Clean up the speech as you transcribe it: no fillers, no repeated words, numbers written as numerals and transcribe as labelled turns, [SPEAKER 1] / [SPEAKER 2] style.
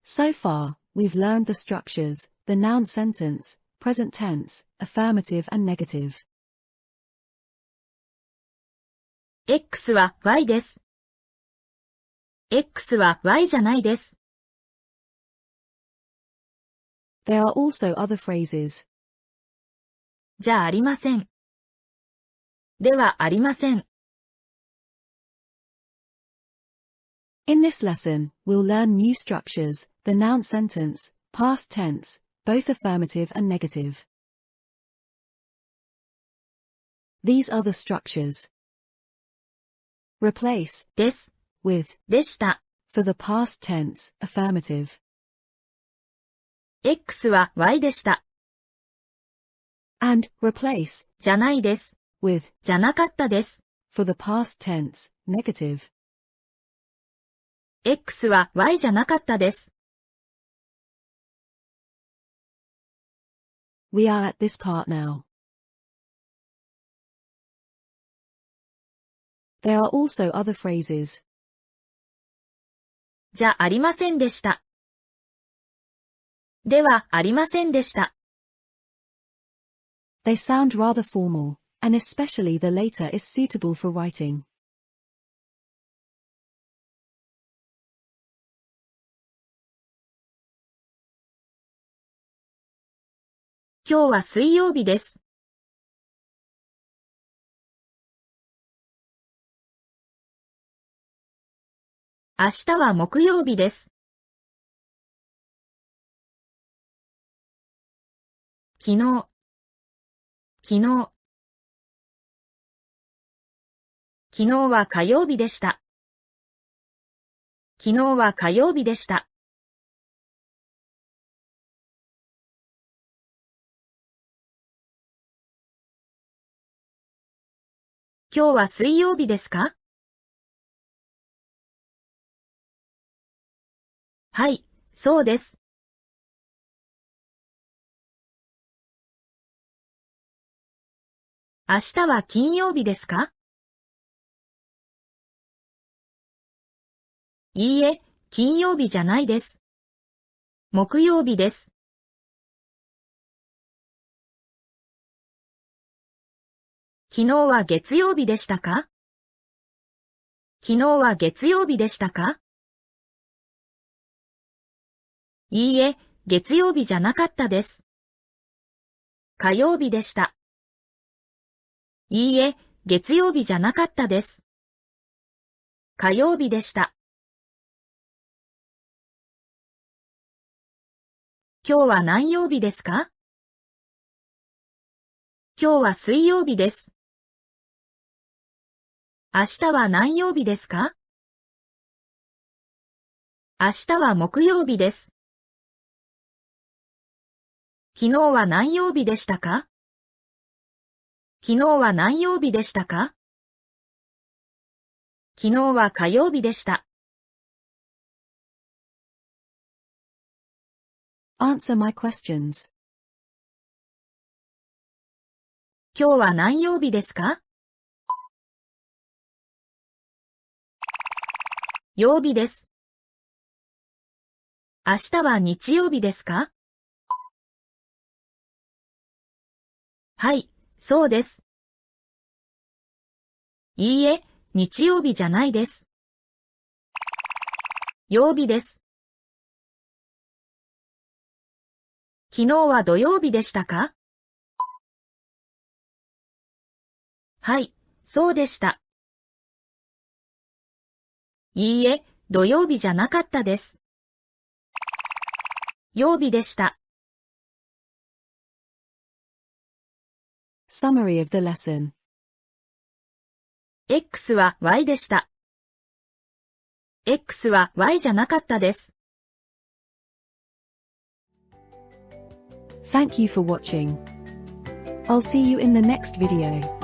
[SPEAKER 1] So far, we've learned the structures, the noun sentence, present tense, affirmative and negative.
[SPEAKER 2] X は Y です。X は Y じゃないです。
[SPEAKER 1] There are also other phrases.
[SPEAKER 2] じゃありません。ではありません。
[SPEAKER 1] In this lesson, we'll learn new structures, the noun sentence, past tense, both affirmative and negative. These are the structures. Replace
[SPEAKER 2] です。
[SPEAKER 1] with
[SPEAKER 2] でした。
[SPEAKER 1] for the past tense, affirmative.
[SPEAKER 2] X は Y でした。
[SPEAKER 1] And replace
[SPEAKER 2] じゃないです。
[SPEAKER 1] with
[SPEAKER 2] じゃなかったです。
[SPEAKER 1] for the past tense, negative.
[SPEAKER 2] X は Y じゃなかったです。
[SPEAKER 1] We are at this part now. There are also other phrases.
[SPEAKER 2] じゃありませんでした。ではありませんでした。
[SPEAKER 1] They sound rather formal, and especially the later is suitable for writing.
[SPEAKER 2] 今日は水曜日です。明日は木曜日です。昨日、昨日、昨日は火曜日でした。昨日は火曜日でした。今日は水曜日ですか？はい、そうです。明日は金曜日ですか？いいえ、金曜日じゃないです。木曜日です。昨日は月曜日でしたか？昨日は月曜日でしたか？いいえ、月曜日じゃなかったです。火曜日でした。いいえ、月曜日じゃなかったです。火曜日でした。今日は何曜日ですか？今日は水曜日です。明日は何曜日ですか？明日は木曜日です。昨日は何曜日でしたか？昨日は何曜日でしたか？昨日は火曜日でした。
[SPEAKER 1] Answer my questions.
[SPEAKER 2] 今日は何曜日ですか？曜日です。明日は日曜日ですか？はい、そうです。いいえ、日曜日じゃないです。曜日です。昨日は土曜日でしたか？はい、そうでした。いいえ、土曜日じゃなかったです。曜日でした。
[SPEAKER 1] Summary of the lesson.
[SPEAKER 2] X は Y でした。X は Y じゃなかったです。
[SPEAKER 1] Thank you for watching. I'll see you in the next video.